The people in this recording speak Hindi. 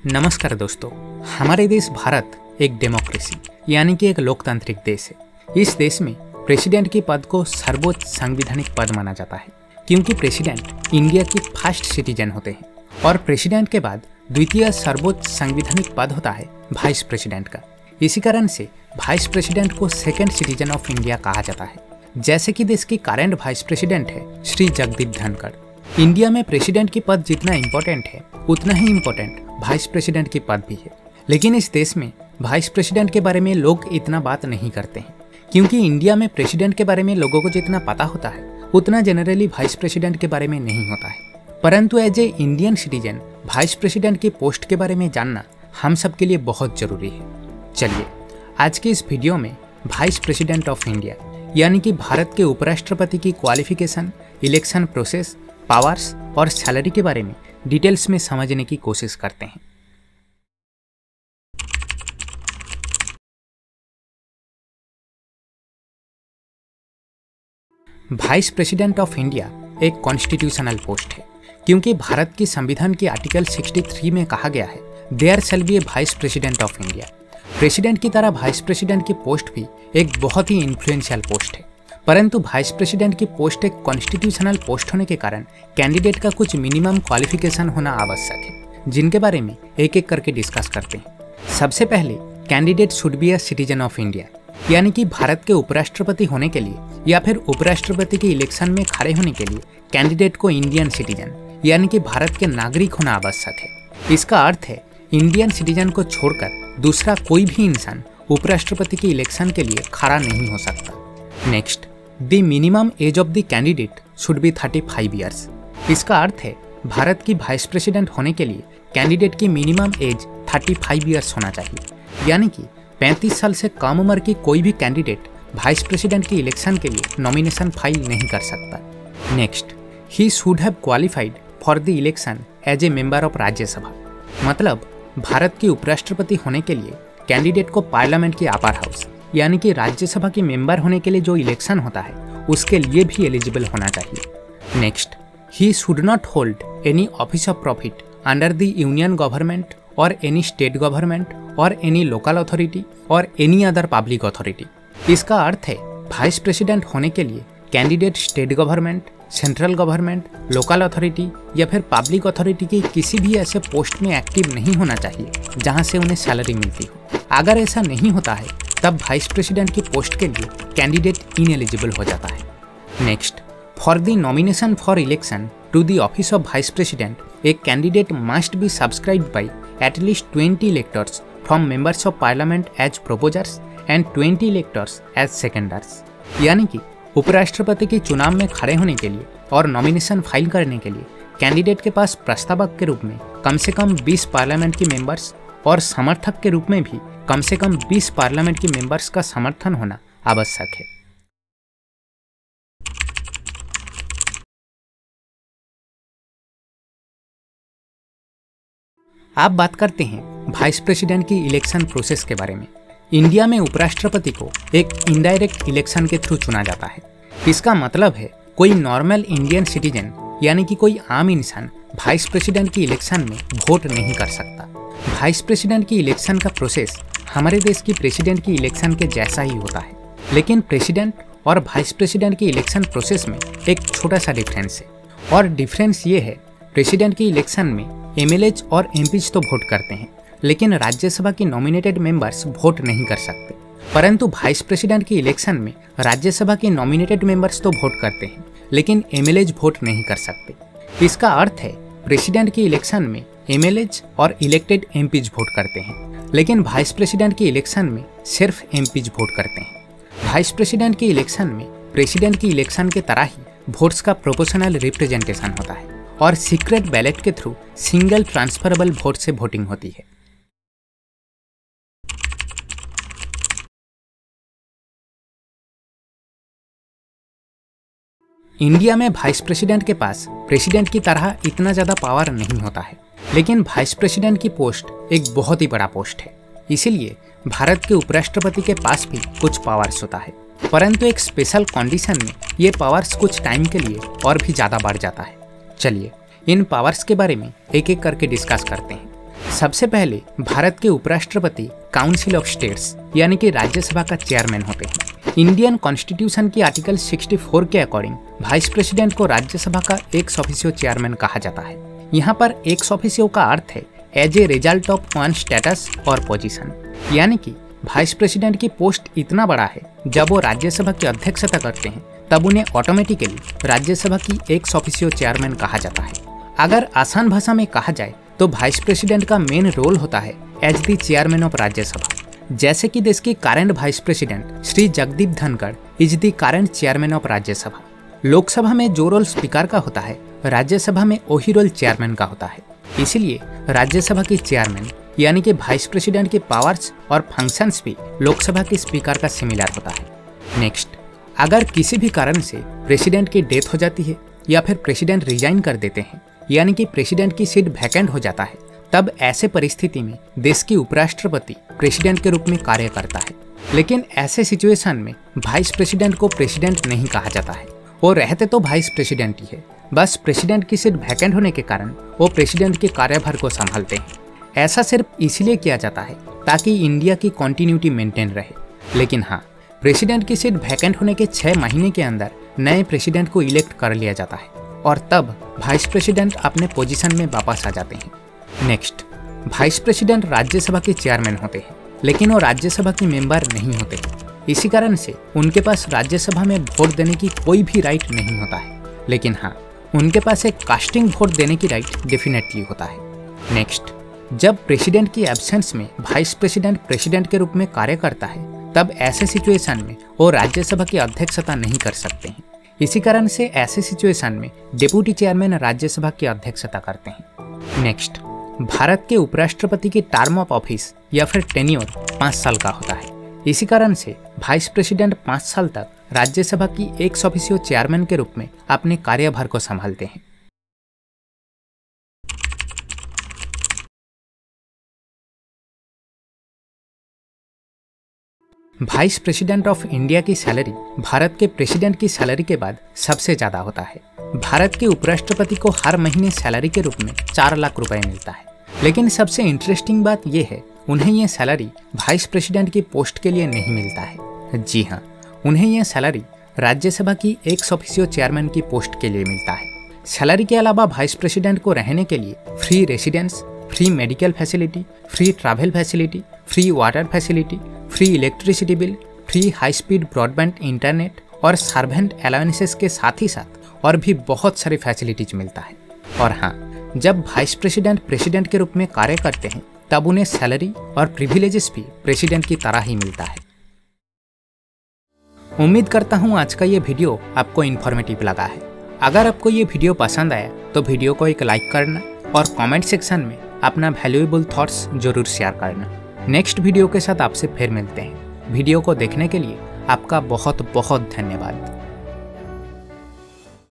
नमस्कार दोस्तों, हमारे देश भारत एक डेमोक्रेसी यानी कि एक लोकतांत्रिक देश है। इस देश में प्रेसिडेंट के पद को सर्वोच्च संवैधानिक पद माना जाता है क्योंकि प्रेसिडेंट इंडिया के फर्स्ट सिटीजन होते हैं और प्रेसिडेंट के बाद द्वितीय सर्वोच्च संवैधानिक पद होता है वाइस प्रेसिडेंट का। इसी कारण से वाइस प्रेसिडेंट को सेकंड सिटीजन ऑफ इंडिया कहा जाता है। जैसे कि देश के करंट वाइस प्रेसिडेंट है श्री जगदीप धनखड़। इंडिया में प्रेसिडेंट की पद जितना इम्पोर्टेंट है उतना ही इम्पोर्टेंट वाइस प्रेसिडेंट की पद भी है। लेकिन इस देश में वाइस प्रेसिडेंट के बारे में लोग इतना बात नहीं करते हैं क्योंकि इंडिया में प्रेसिडेंट के बारे में लोगों को जितना पता होता है उतना जनरली वाइस प्रेसिडेंट के बारे में नहीं होता है। परंतु as a Indian citizen vice president की पोस्ट के बारे में जानना हम सब के लिए बहुत जरूरी है। चलिए आज के इस वीडियो में वाइस प्रेसिडेंट ऑफ इंडिया यानी कि भारत के उपराष्ट्रपति की क्वालिफिकेशन, इलेक्शन प्रोसेस, पावर्स और सैलरी के बारे में डिटेल्स में समझने की कोशिश करते हैं। वाइस प्रेसिडेंट ऑफ इंडिया एक कॉन्स्टिट्यूशनल पोस्ट है क्योंकि भारत की संविधान के आर्टिकल 63 में कहा गया है there shall be a vice president of India. President की तरह वाइस प्रेसिडेंट की पोस्ट भी एक बहुत ही इन्फ्लुएंशियल पोस्ट है, परंतु वाइस प्रेसिडेंट की पोस्ट एक कॉन्स्टिट्यूशनल पोस्ट होने के कारण कैंडिडेट का कुछ मिनिमम क्वालिफिकेशन होना आवश्यक है, जिनके बारे में एक एक करके डिस्कस करते हैं। सबसे पहले candidate should be a citizen of India यानी कि भारत के उपराष्ट्रपति होने के लिए या फिर उपराष्ट्रपति के इलेक्शन में खड़े होने के लिए कैंडिडेट को इंडियन सिटीजन यानी कि भारत के नागरिक होना आवश्यक है। इसका अर्थ है इंडियन सिटीजन को छोड़कर दूसरा कोई भी इंसान उपराष्ट्रपति के इलेक्शन के लिए खड़ा नहीं हो सकता। Next, the minimum age of the candidate should be 35 years. इसका अर्थ है भारत की वाइस प्रेसिडेंट होने के लिए कैंडिडेट की मिनिमम एज 35 ईयर्स होना चाहिए, यानी कि 35 साल से कम उम्र की कोई भी कैंडिडेट वाइस प्रेसिडेंट के इलेक्शन के लिए नॉमिनेशन फाइल नहीं कर सकता। Next, he should have qualified for the election as a member of Rajya Sabha. मतलब भारत के उपराष्ट्रपति होने के लिए कैंडिडेट को पार्लियामेंट की अपर हाउस यानी कि राज्यसभा के मेंबर होने के लिए जो इलेक्शन होता है उसके लिए भी एलिजिबल होना चाहिए। Next, he should not hold any office of profit under the union government और एनी स्टेट गवर्नमेंट और एनी लोकल अथॉरिटी और एनी अदर पब्लिक अथॉरिटी। इसका अर्थ है वाइस प्रेसिडेंट होने के लिए candidate state government, central government, local authority या फिर पब्लिक अथॉरिटी की किसी भी ऐसे पोस्ट में एक्टिव नहीं होना चाहिए जहां से उन्हें सैलरी मिलती हो। अगर ऐसा नहीं होता है तब वाइस प्रेसिडेंट की पोस्ट के लिए कैंडिडेट इनएलिजिबल हो जाता है। Next, for the nomination for election to the office of vice president a candidate must be subscribed by at least 20 electors from members of parliament as proposers and 20 electors as seconders। यानी कि उपराष्ट्रपति के चुनाव में खड़े होने के लिए और नॉमिनेशन फाइल करने के लिए कैंडिडेट के पास प्रस्तावक के रूप में कम से कम 20 पार्लियामेंट के मेंबर्स और समर्थक के रूप में भी कम से कम 20 पार्लियामेंट के मेंबर्स का समर्थन होना आवश्यक है। आप बात करते हैं वाइस प्रेसिडेंट की इलेक्शन प्रोसेस के बारे में। इंडिया में उपराष्ट्रपति को एक इनडायरेक्ट इलेक्शन के थ्रू चुना जाता है। इसका मतलब है कोई नॉर्मल इंडियन सिटीजन यानी कि कोई आम इंसान वाइस प्रेसिडेंट की इलेक्शन में वोट नहीं कर सकता। वाइस प्रेसिडेंट की इलेक्शन का प्रोसेस हमारे देश की प्रेसिडेंट की इलेक्शन के जैसा ही होता है, लेकिन प्रेसिडेंट और वाइस प्रेसिडेंट की इलेक्शन प्रोसेस में एक छोटा सा डिफरेंस है। और डिफरेंस ये है, प्रेसिडेंट की इलेक्शन में एमएलएज और एमपीज तो वोट करते हैं, लेकिन राज्यसभा के नॉमिनेटेड मेंबर्स वोट नहीं कर सकते। परंतु वाइस प्रेसिडेंट की इलेक्शन में राज्यसभा के नॉमिनेटेड मेंबर्स तो वोट करते हैं, लेकिन एमएलएज वोट नहीं कर सकते। इसका अर्थ है प्रेसिडेंट की इलेक्शन में एमएलएज और इलेक्टेड एमपीज वोट करते हैं, लेकिन वाइस प्रेसिडेंट की इलेक्शन में सिर्फ एमपीज वोट करते हैं। वाइस प्रेसिडेंट की इलेक्शन में प्रेसिडेंट की इलेक्शन के तरह ही वोट्स का प्रोपोर्शनल रिप्रेजेंटेशन होता है और सीक्रेट बैलेट के थ्रू सिंगल ट्रांसफरेबल वोट से वोटिंग होती है। इंडिया में वाइस प्रेसिडेंट के पास प्रेसिडेंट की तरह इतना ज्यादा पावर नहीं होता है, लेकिन वाइस प्रेसिडेंट की पोस्ट एक बहुत ही बड़ा पोस्ट है। इसीलिए भारत के उपराष्ट्रपति के पास भी कुछ पावर्स होता है, परंतु एक स्पेशल कंडीशन में ये पावर्स कुछ टाइम के लिए और भी ज्यादा बढ़ जाता है। चलिए इन पावर्स के बारे में एक एक करके डिस्कस करते हैं। सबसे पहले भारत के उपराष्ट्रपति काउंसिल ऑफ स्टेट्स यानी कि राज्यसभा का चेयरमैन होते हैं। इंडियन कॉन्स्टिट्यूशन की आर्टिकल 64 के अकॉर्डिंग वाइस प्रेसिडेंट को राज्यसभा का एक्स ऑफिशियो चेयरमैन कहा जाता है। यहाँ पर एक्स ऑफिशियो का अर्थ है as a result of one status और पोजीशन, यानी कि वाइस प्रेसिडेंट की पोस्ट इतना बड़ा है जब वो राज्यसभा की अध्यक्षता करते हैं तब उन्हें ऑटोमेटिकली राज्यसभा की एक्स ऑफिशियो चेयरमैन कहा जाता है। अगर आसान भाषा में कहा जाए तो वाइस प्रेसिडेंट का मेन रोल होता है as the chairman of Rajya Sabha. जैसे कि देश के current vice president Shri Jagdeep Dhankhar is the current chairman of Rajya Sabha. Lok Sabha में जो रोल स्पीकर का होता है, राज्यसभा में वही रोल चेयरमैन का होता है। इसीलिए राज्यसभा के चेयरमैन यानी कि वाइस प्रेसिडेंट के पावर्स और फंक्शंस भी लोकसभा के स्पीकर का सिमिलर होता है। नेक्स्ट, अगर किसी भी कारण से प्रेसिडेंट की डेथ हो जाती है या फिर प्रेसिडेंट रिजाइन कर देते हैं यानी कि प्रेसिडेंट की सीट वैकेंट हो जाता है, तब ऐसे परिस्थिति में देश के उपराष्ट्रपति प्रेसिडेंट के रूप में कार्य करता है। लेकिन ऐसे सिचुएशन में वाइस प्रेसिडेंट को प्रेसिडेंट नहीं कहा जाता है। वो रहते तो वाइस प्रेसिडेंट ही है, बस प्रेसिडेंट की सीट वैकेंट होने के कारण वो प्रेसिडेंट के कार्यभार को संभालते हैं। ऐसा सिर्फ इसलिए किया जाता है ताकि इंडिया की कंटिन्यूटी मेंटेन रहे। लेकिन हाँ, प्रेसिडेंट की सीट वैकेंट होने के 6 महीने के अंदर नए प्रेसिडेंट को इलेक्ट कर लिया जाता है और तब वाइस प्रेसिडेंट अपने पोजीशन में वापस आ जाते हैं। नेक्स्ट, वाइस प्रेसिडेंट राज्यसभा के चेयरमैन होते हैं, लेकिन वो राज्यसभा के मेंबर नहीं होते। इसी कारण से उनके पास राज्यसभा में वोट देने की कोई भी राइट नहीं होता है। लेकिन हाँ, उनके पास एक कास्टिंग वोट देने की राइट डेफिनेटली होता है। नेक्स्ट, जब प्रेसिडेंट की एब्सेंस में वाइस प्रेसिडेंट प्रेसिडेंट के रूप में कार्य करता है, तब ऐसे सिचुएशन में वो राज्यसभा की अध्यक्षता नहीं कर सकते हैं। इसी कारण से ऐसे सिचुएशन में डिप्टी चेयरमैन राज्यसभा की अध्यक्षता करते हैं। नेक्स्ट, भारत के उपराष्ट्रपति की टर्म ऑफ ऑफिस या फिर टेन्योर 5 साल का होता है। इसी कारण से वाइस प्रेसिडेंट 5 साल तक राज्यसभा की एक्स ऑफिशियो चेयरमैन के रूप में अपने कार्यभार को संभालते हैं। वाइस प्रेसिडेंट ऑफ इंडिया की सैलरी भारत के प्रेसिडेंट की सैलरी के बाद सबसे ज़्यादा होता है। भारत के उपराष्ट्रपति को हर महीने सैलरी के रूप में 4 लाख रुपए मिलता है। लेकिन सबसे इंटरेस्टिंग बात यह है, उन्हें यह सैलरी वाइस प्रेसिडेंट की पोस्ट के लिए नहीं मिलता है। जी हाँ, उन्हें यह सैलरी राज्यसभा की एक्स ऑफिशियो चेयरमैन की पोस्ट के लिए मिलता है। सैलरी के अलावा वाइस प्रेसिडेंट को रहने के लिए free residence, free medical facility, free travel facility, free water facility, free electricity bill, free high speed broadband internet और सर्वेंट अलाउंसेस के साथ ही साथ और भी बहुत सारी फैसिलिटीज मिलता है। और हाँ, जब वाइस प्रेसिडेंट प्रेसिडेंट के रूप में कार्य करते हैं तब उन्हें सैलरी और प्रिविलेजेस भी प्रेसिडेंट की तरह ही मिलता है। उम्मीद करता हूँ आज का ये वीडियो आपको इन्फॉर्मेटिव लगा है। अगर आपको ये वीडियो पसंद आया तो वीडियो को एक लाइक करना और कमेंट सेक्शन में अपना वैल्यूएबल थॉट्स जरूर शेयर करना। नेक्स्ट वीडियो के साथ आपसे फिर मिलते हैं। वीडियो को देखने के लिए आपका बहुत बहुत धन्यवाद।